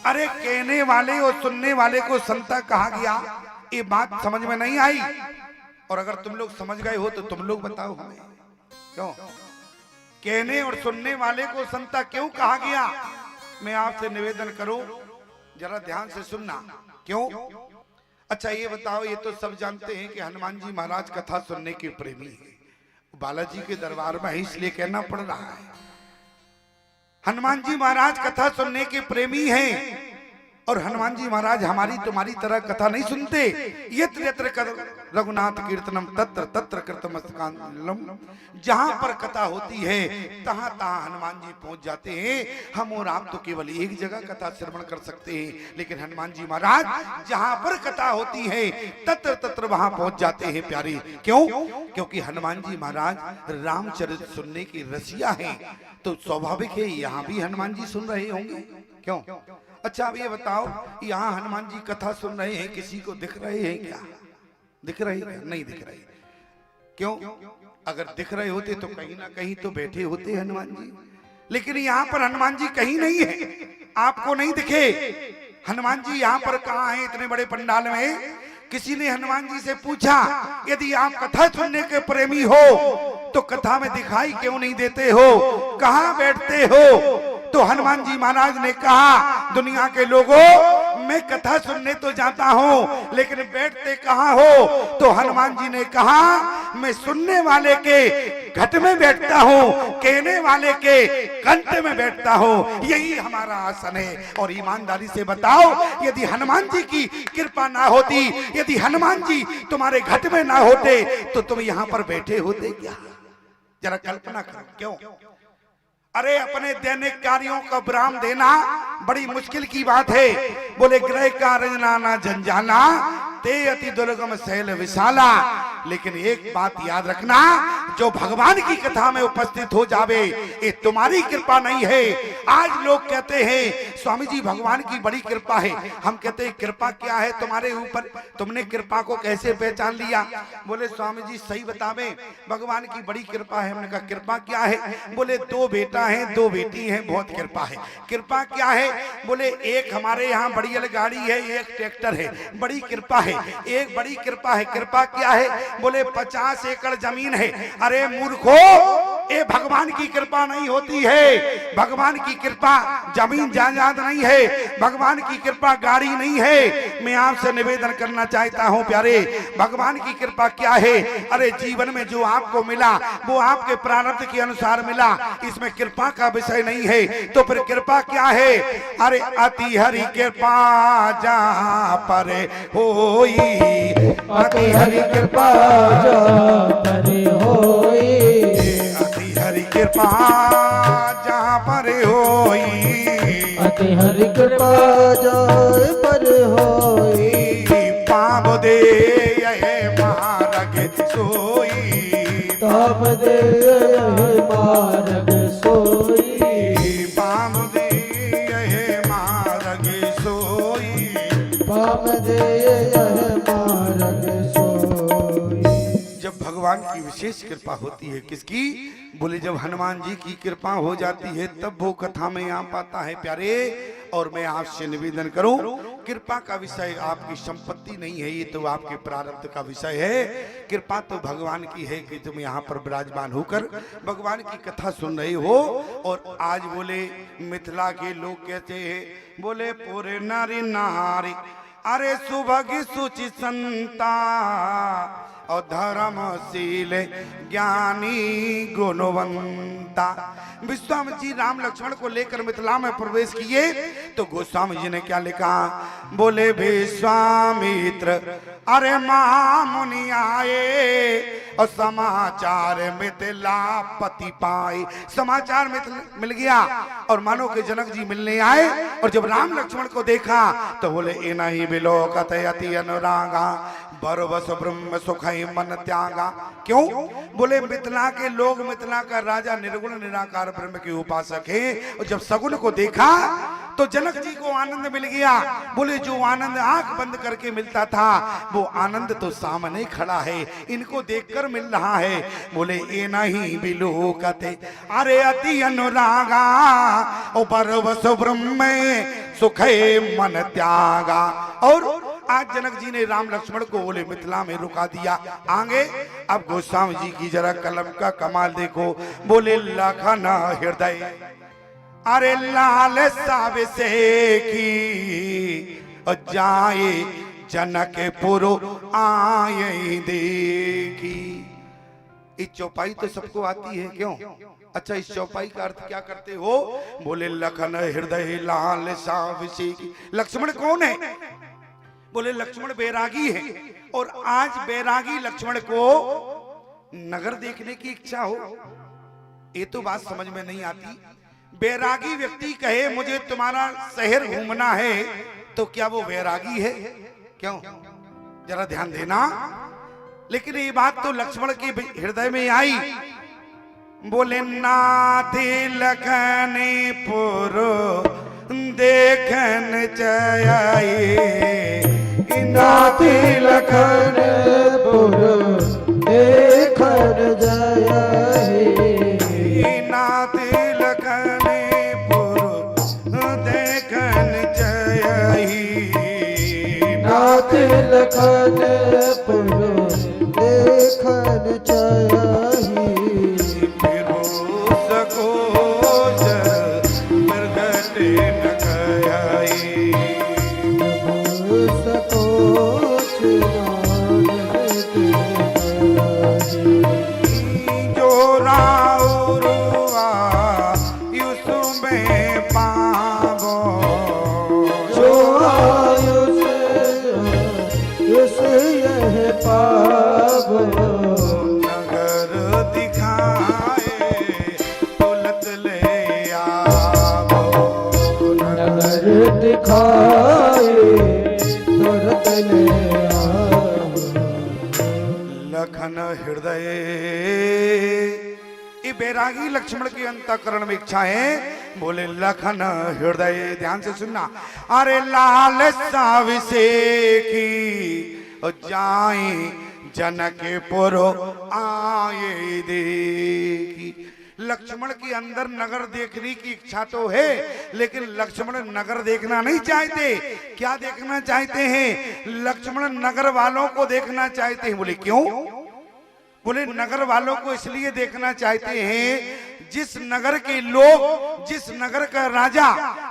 अरे कहने वाले और सुनने वाले को संता कहा गया, ये बात समझ में नहीं आई। और अगर तुम लोग समझ गए हो तो तुम लोग बताओ हमें, क्यों कहने और सुनने वाले को संता क्यों कहा गया? मैं आपसे निवेदन करूं, जरा ध्यान से सुनना। क्यों? अच्छा ये बताओ, ये तो सब जानते हैं कि हनुमान जी महाराज कथा सुनने के प्रेमी हैं, बालाजी के दरबार में इसलिए कहना पड़ रहा है। हनुमान जी महाराज कथा सुनने के प्रेमी हैं, और हनुमान जी महाराज हमारी तुम्हारी तरह कथा नहीं सुनते। यत्र यत्र रघुनाथ कीर्तनम तत्र तत्र कृतमस्तकांजलिम, जहां पर कथा होती है तहां तहां हनुमान जी पहुंच जाते हैं। हम और आप तो केवल एक जगह कथा श्रवण कर सकते हैं, लेकिन हनुमान जी महाराज जहां पर कथा होती है तत्र तत्र वहां पहुंच जाते हैं प्यारे। क्यों? क्योंकि हनुमान जी महाराज रामचरित सुनने की रसिया हैं, तो स्वाभाविक है यहाँ भी हनुमान जी सुन रहे होंगे। क्यों? अच्छा अब ये बताओ, यहाँ हनुमान जी कथा सुन रहे हैं, किसी को दिख रहे हैं क्या? दिख रहे हैं? नहीं दिख रहे। क्यों? अगर दिख रहे होते तो कहीं ना कहीं तो बैठे होते हनुमान जी, लेकिन यहाँ पर हनुमान जी कहीं नहीं है, आपको नहीं दिखे। हनुमान जी यहाँ पर कहाँ हैं इतने बड़े पंडाल में? किसी ने हनुमान जी से पूछा, यदि आप कथा सुनने के प्रेमी हो तो कथा में दिखाई क्यों नहीं देते हो, कहाँ बैठते हो? तो हनुमान जी महाराज ने कहा, दुनिया के लोगों मैं कथा सुनने तो जाता हूँ, लेकिन बैठते कहाँ हो? तो हनुमान जी ने कहा, मैं सुनने वाले के घट में बैठता हूँ, कहने वाले के कंठ में बैठता हूँ, यही हमारा आसन है। और ईमानदारी से बताओ, यदि हनुमान जी की कृपा ना होती, यदि हनुमान जी तुम्हारे घट में ना होते, तो तुम यहाँ पर बैठे होते क्या? जरा कल्पना करो। क्यों? अरे अपने दैनिक कार्यों का विराम देना बड़ी मुश्किल की बात है। बोले ग्रह का रंजना जंजाला ते अति दुर्गम शैल विशाला। लेकिन एक बात याद रखना, जो भगवान की कथा में उपस्थित हो जावे, ये तुम्हारी कृपा नहीं है। आज लोग कहते हैं स्वामी जी भगवान की बड़ी कृपा है। हम कहते हैं कृपा क्या है तुम्हारे ऊपर, तुमने कृपा को कैसे पहचान लिया? बोले स्वामी जी सही बतावे, भगवान की बड़ी कृपा है। हमने कहा कृपा क्या है? बोले दो बेटा है, दो बेटी है, बहुत कृपा है। कृपा क्या है? बोले एक हमारे यहाँ बड़ी गाड़ी है, एक ट्रैक्टर है, बड़ी कृपा है। एक बड़ी कृपा है। कृपा क्या है? बोले 50 एकड़ जमीन है। अरे मूर्खो, ये भगवान की कृपा नहीं होती है। भगवान की कृपा जमीन जायदाद नहीं है, भगवान की कृपा गाड़ी नहीं है। मैं आपसे निवेदन करना चाहता हूँ प्यारे, भगवान की कृपा क्या है? अरे जीवन में जो आपको मिला वो आपके प्रारब्ध के अनुसार मिला, इसमें कृपा का विषय नहीं है। तो फिर कृपा क्या है? अरे अति हरि कृपा जहाँ पर होई, अति हरि कृपा जहाँ पर होई, अति हरि कृपा जहाँ पर होई, अति हरि कृपा जहाँ पर होई, पाप दे यह मार्ग सोई, ताप दे यह मार्ग सोई, पाप दे यह मार्ग सोई, पाप दे यह मार्ग सोई। जब भगवान की विशेष कृपा होती है, किसकी? बोले जब हनुमान जी की कृपा हो जाती है तब वो कथा में आ पाता है प्यारे। और मैं आपसे निवेदन करूं, कृपा का विषय आपकी संपत्ति नहीं है, ये तो आपके प्रारब्ध का विषय है। कृपा तो भगवान की है कि तुम यहाँ पर विराजमान होकर भगवान की कथा सुन रहे हो। और आज बोले मिथिला के लोग कहते हैं, बोले पूरे नारी नारी, अरे सुभग सुचि संता और धर्मशील ज्ञानी गुणवंता। विश्वामित्र जी राम लक्ष्मण को लेकर मिथिला में प्रवेश किए तो गोस्वामी जी ने क्या लिखा? बोले विश्वामित्र अरे महामुनि आए और समाचार मिथिलापति पाए। समाचार मिल गया और मानो के जनक जी मिलने आए, और जब राम लक्ष्मण को देखा तो बोले इनहि बिलोकत अति अनुरागा बरबस ब्रह्म सुखई मन त्यागा। क्यों? बोले मिथिला के लोग, मिथिला का राजा निर्गुण निराकार ब्रह्म के उपासक है। और जब सगुन को देखा तो जनक जी को आनंद मिल गया। बोले जो आनंद आंख बंद करके मिलता था वो आनंद तो सामने खड़ा है, इनको देखकर मिल रहा है। बोले ये नहीं बिलोकते अरे अति अनुरागा ओ परवश ब्रह्म सुखे मन त्यागा। और आज जनक जी ने राम लक्ष्मण को बोले मिथिला में रुका दिया। आगे अब गोस्वामी जी की जरा कलम का कमाल देखो। बोले लखन हृदय अरे लाल साब से की और जाए जनकपुर आए देखी। इस चौपाई तो सबको आती है क्यों? अच्छा, इस चौपाई का अर्थ क्या करते हो? बोले लखन हृदय लाल साब से की। लक्ष्मण कौन है? बोले लक्ष्मण बैरागी है। और आज बैरागी लक्ष्मण को नगर देखने की इच्छा हो, ये तो बात समझ में नहीं आती। बैरागी व्यक्ति कहे मुझे तुम्हारा शहर घूमना है, तो क्या वो बैरागी है? क्यों? जरा ध्यान देना। लेकिन ये बात तो लक्ष्मण के हृदय में आई। बोले नाथे लखनपुर देखन चाहिए, नाथी लखनपुर देखन जाए। नाथी लखनपुर देखन चाहिए, नाथी लखनपुर देखन चाहिए। लखन हृदय, ये बैरागी लक्ष्मण के अंतःकरण में इच्छा है। बोले लखन हृदय, ध्यान से सुनना। अरे लाल साविसे की जाए जनकपुर आए देखी। लक्ष्मण के अंदर नगर देखने की इच्छा तो है, लेकिन लक्ष्मण नगर देखना नहीं चाहते। क्या देखना चाहते हैं? लक्ष्मण नगर वालों को देखना चाहते हैं। बोले क्यों? बोले नगर वालों को इसलिए देखना चाहते हैं जिस नगर के लोग, जिस नगर का राजा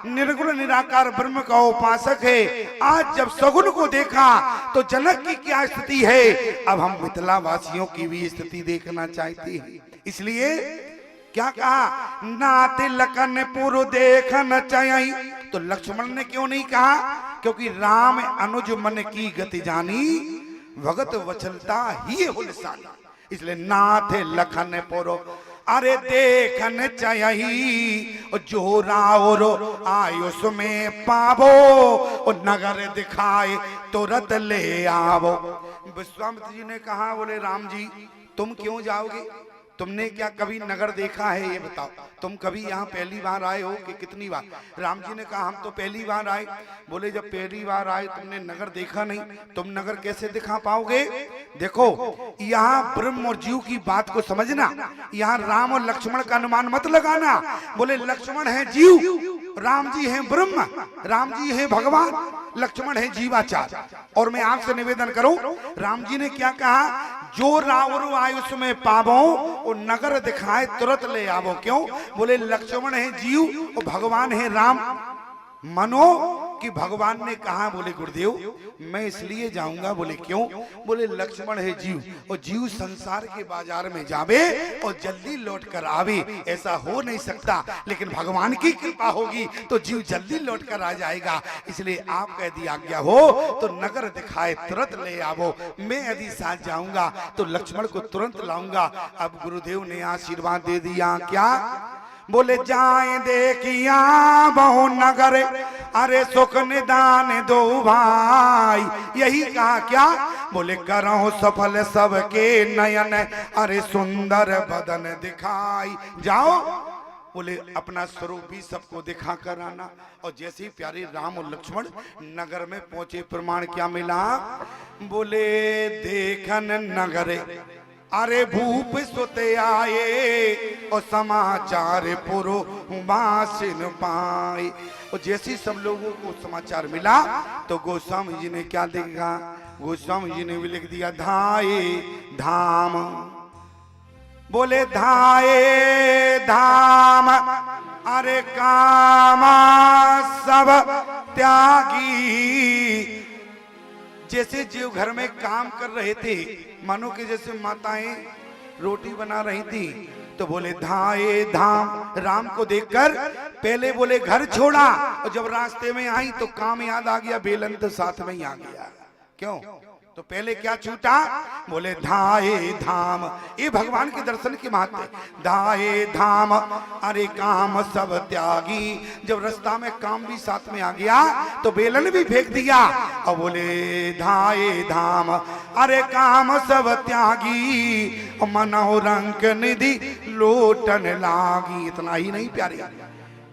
निर्गुण निराकार ब्रह्म का उपासक है, आज जब सगुन को देखा तो जनक की क्या स्थिति है, अब हम मिथिला वासियों की भी स्थिति देखना चाहते हैं। इसलिए क्या कहा? नाते लखनपुर देखन चाहिए। तो लक्ष्मण ने क्यों नहीं कहा? क्योंकि राम अनुज मन की गति जानी, भगत वचलता ही हुलसानी। इसलिए नाथे लखनपुर अरे देखन चाहिए, जो रावरो आयुष में पावो, और नगर दिखाए तुरंत ले आवो। विश्वामित्र जी ने कहा, बोले राम जी तुम क्यों जाओगे? तुमने क्या कभी नगर देखा है? ये बताओ। तुम कभी यहाँ पहली बार आए हो कि कितनी बार? राम जी ने कहा हम तो पहली बार आए। बोले जब पहली बार आए तुमने नगर देखा नहीं, तुम नगर कैसे दिखा पाओगे? देखो यहाँ ब्रह्म और जीव की बात को समझना। यहाँ राम और लक्ष्मण का अनुमान मत लगाना। बोले लक्ष्मण है जीव, राम जी हैं ब्रह्म, राम जी हैं भगवान, लक्ष्मण है जीवाचार। और मैं आपसे निवेदन करूं, राम जी ने क्या कहा? जो रावरु आयुष में पावो, और नगर दिखाए तुरंत ले आवो। क्यों? बोले लक्ष्मण है जीव और भगवान है राम। मनो कि भगवान ने कहा, बोले गुरुदेव मैं इसलिए जाऊंगा। बोले क्यों? बोले लक्ष्मण है जीव, और जीव संसार के बाजार में जावे और जल्दी लौट कर आवे, ऐसा हो नहीं सकता। लेकिन भगवान की कृपा होगी तो जीव जल्दी लौट कर आ जाएगा। इसलिए आप यदि आज्ञा हो तो नगर दिखाए तुरंत ले आवो। मैं यदि साथ जाऊंगा तो लक्ष्मण को तुरंत लाऊंगा। अब गुरुदेव ने आशीर्वाद दे दिया। क्या? बोले जाए देखिया बहु नगर, अरे सुख निदान दो भाई। यही कहा क्या? बोले करो सफल सबके नयन, अरे सुंदर बदन दिखाई। जाओ बोले अपना स्वरूप भी सबको दिखा कर आना। और जैसे ही प्यारे राम और लक्ष्मण नगर में पहुंचे, प्रमाण क्या मिला? बोले देखन नगरे, अरे भूप सुते आए और समाचार पुरो बासिन पाए। और जैसे सब लोगों को समाचार मिला तो गोस्वामी जी ने क्या देखा? गोस्वामी जी ने भी लिख दिया धाये धाम। बोले धाये धाम, अरे कामा सब त्यागी। जैसे जीव घर में काम कर रहे थे, मानो कि जैसे माताएं रोटी बना रही थी, तो बोले धाये धाम। राम को देखकर पहले बोले घर छोड़ा, और जब रास्ते में आई तो काम याद आ गया, बेलन तो साथ में ही आ गया। क्यों? तो पहले क्या छूटा? बोले धाये धाम। ये भगवान के दर्शन के महत्व। धाये धाम, अरे काम सब त्यागी। जब रास्ता में काम भी साथ में आ गया तो बेलन भी फेंक दिया और बोले धाये धाम, अरे काम सब त्यागी। मनो रंग निधि लोटन लागी। इतना ही नहीं प्यारे,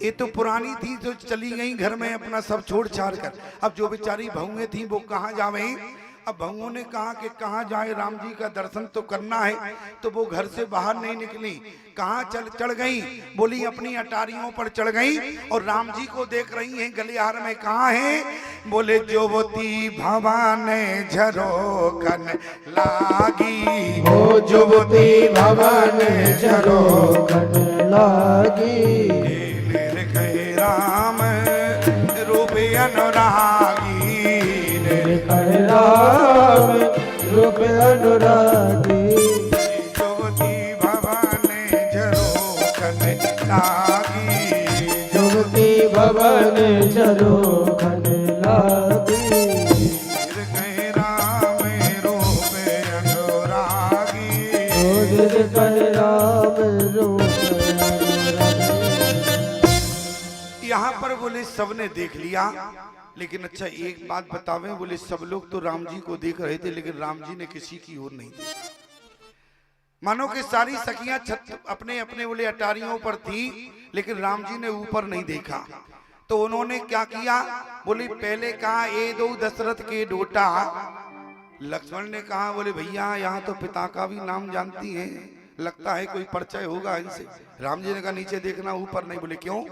ये तो पुरानी थी जो चली गई घर में अपना सब छोड़ छाड़ कर। अब जो बेचारी बहुएं थी वो कहाँ जावे? अब बहुओं ने कहा कि कहाँ जाए, राम जी का दर्शन तो करना है, तो वो घर से बाहर नहीं निकली। कहाँ चढ़ गई? बोली अपनी अटारियों पर चढ़ गई और राम जी को देख रही हैं गलियार में। कहाँ है? बोले जुवती भवन झरोखन लागी। हो जुवती भवन झरोखन लागी। राम रूप अनुरागी। राम रूप अनुरागी। जुवती भवन झरोखन लागी। जुवती भवन झरोखन लागी। राम रूप अनुरागी। राम रूप यहाँ पर बोले सबने देख लिया, लेकिन अच्छा एक बात बतावें। बोले सब लोग तो राम जी को देख रहे थे, लेकिन राम जी ने किसी की ओर नहीं देखा। मानो कि सारी सखियां छत अपने अपने बोले अटारियों पर थी, लेकिन राम जी ने ऊपर नहीं देखा। तो उन्होंने क्या किया? बोले पहले कहा ए दो दशरथ के डोटा। लक्ष्मण ने कहा बोले भैया यहाँ तो पिता का भी नाम जानती हैं, लगता है कोई परिचय होगा इनसे। राम जी ने कहा नीचे देखना, ऊपर नहीं। बोले क्यों?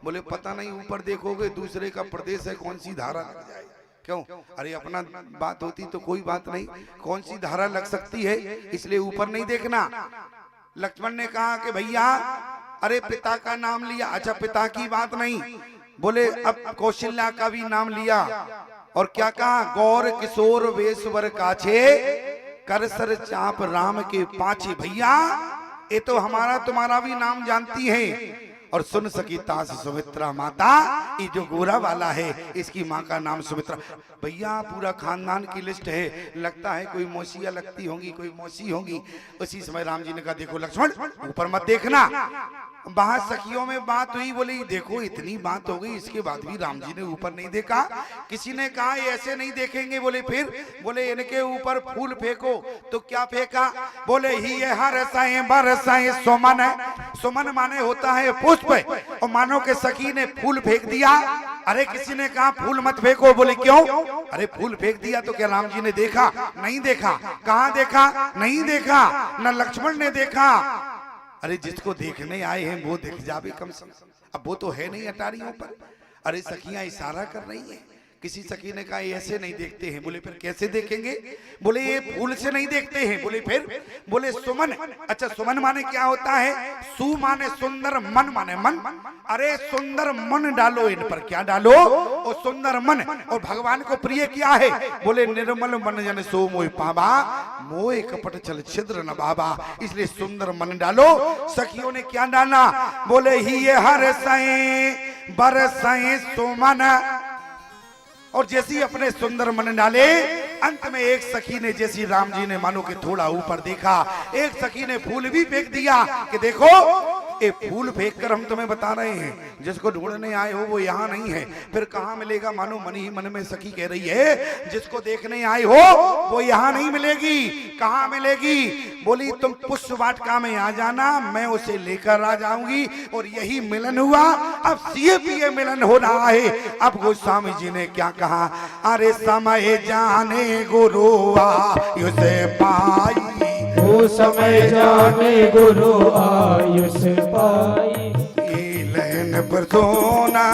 बोले पता नहीं, ऊपर देखोगे दूसरे का प्रदेश है, कौन सी धारा लग जाए। क्यों? अरे अपना बात होती तो कोई बात नहीं, कौन सी धारा लग सकती है, इसलिए ऊपर नहीं देखना। लक्ष्मण ने कहा कि भैया अरे पिता का नाम लिया। अच्छा पिता की बात नहीं, बोले अब कौशल्या का भी नाम लिया। और क्या कहा? गौर किशोर वेश्वर काछे, कर सर चाप राम के पाछे। भैया ये तो हमारा तुम्हारा भी नाम जानती है। और सुन सकी तास सुमित्रा माता, ये जो गोरा वाला है इसकी माँ का नाम सुमित्रा। भैया पूरा खानदान की लिस्ट है, लगता है कोई मौसिया लगती होंगी, कोई मौसी होंगी। उसी समय राम जी ने कहा देखो लक्ष्मण ऊपर मत देखना। बाहर सखियों में बात हुई, बोली देखो इतनी बात हो गई, इसके बाद भी राम जी ने ऊपर नहीं देखा। किसी ने कहा ऐसे नहीं देखेंगे। बोले फिर? बोले इनके ऊपर फूल फेंको। तो क्या फेंका? बोले ही हर साए बरसाए सुमन। सुमन माने होता है पुष्प, और मानो के सखी ने फूल फेंक दिया। अरे किसी ने कहा फूल मत फेंको। बोले क्यों? अरे फूल फेंक दिया तो क्या राम जी ने देखा? नहीं देखा। कहाँ देखा? नहीं देखा, न लक्ष्मण ने देखा। अरे जिसको देखने आए हैं वो दिख जावे कम से कम। अब वो तो है नहीं अटारियों पर। अरे सखियां इशारा कर रही हैं। किसी सखी ने कहा ऐसे नहीं देखते हैं। बोले फिर कैसे देखेंगे? बोले ये फूल से नहीं देखते हैं। बोले फिर? बोले सुमन। अच्छा सुमन माने क्या होता है? सु माने सुंदर, मन माने मन। अरे सुंदर मन डालो इन पर। क्या डालो? और सुंदर मन। और भगवान को प्रिय क्या है? बोले निर्मल मन जन सो मोह पावा, मोह कपट छल छिद्र न बाबा। इसलिए सुंदर मन डालो। सखियों ने क्या डाला? बोले ही ये हर साए बरसाए सुमन। और जैसी अपने सुंदर मन डाले, अंत में एक सखी ने, जैसी राम जी ने मानो कि थोड़ा ऊपर देखा, एक सखी ने फूल भी फेंक दिया कि देखो एक फूल फेंक कर हम तुम्हें बता रहे हैं, जिसको ढूंढने आए हो वो यहाँ नहीं है, फिर कहाँ मिलेगा? मानो मन ही मन में सखी कह रही है, जिसको देखने आए हो वो यहाँ नहीं मिलेगी। कहाँ मिलेगी? बोली तुम पुष्प वाटिका में आ जाना, मैं उसे लेकर आ जाऊंगी। और यही मिलन हुआ। अब सीए पिए मिलन हो रहा है। अब गोस्वामी जी ने क्या कहा? अरे समय जाने गुरु आयुष पाई, वो समय जाने गुरु आयुष पाई, लेन पर सोना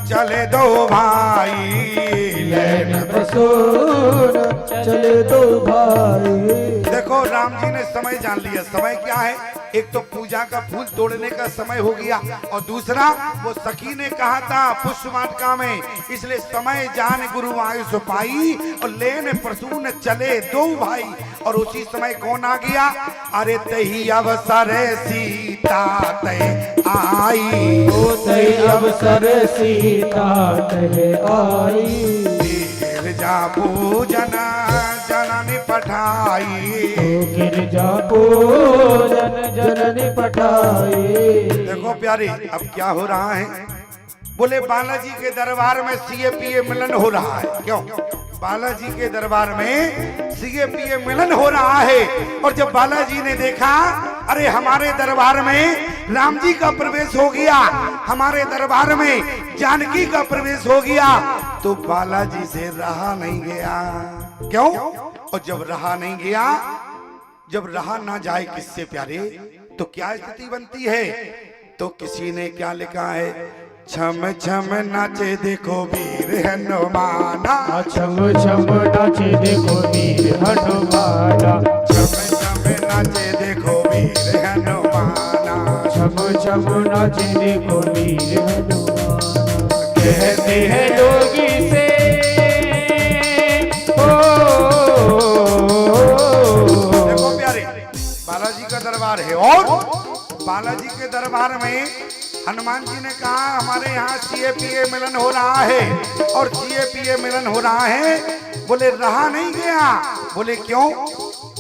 चले दो भाई, लेन पर सोना चले दो भाई। देखो राम जी ने समय जान लिया। समय क्या है? एक तो पूजा का फूल तोड़ने का समय हो गया, और दूसरा वो सखी ने कहा था पुष्प वाटिका में, इसलिए समय जान गुरु आयुष पाई, और लेन प्रसून चले दो भाई। और उसी समय कौन आ गया? अरे तही अवसर सीता तय आई, ओ तई अवसर सीता तय आई, गिरजा पूजन जननी पठाई, गिरजा पूजन जननी पठाई। देखो प्यारे, अब क्या हो रहा है? बोले बालाजी के दरबार में सीए पिए मिलन हो रहा है। क्यों? बालाजी के दरबार में सीए पिए मिलन हो रहा है। और जब बालाजी ने देखा अरे हमारे दरबार में राम जी का प्रवेश हो गया, हमारे दरबार में जानकी का प्रवेश हो गया, तो बालाजी से रहा नहीं गया। क्यों? और जब रहा नहीं गया, जब रहा ना जाए किससे प्यारे, तो क्या स्थिति बनती है? तो किसी ने क्या लिखा है? छम छम नाचे देखो वीर हनुमाना, छम छम नाचे देखो वीर हनुमाना, छम छम नाचे देखो वीर हनुमाना, छम छम नाचे देखो वीर हनुमाना। कहते हैं जोगी से देखो प्यारे, बालाजी का दरबार है, और बालाजी के दरबार में हनुमान जी ने कहा हमारे यहाँ सीए पिए मिलन हो रहा है, और सीए पिए मिलन हो रहा है। बोले रहा नहीं गया। बोले क्यों?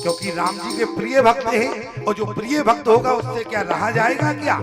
क्योंकि राम जी के प्रिय भक्त हैं, और जो प्रिय भक्त होगा उससे क्या रहा जाएगा क्या?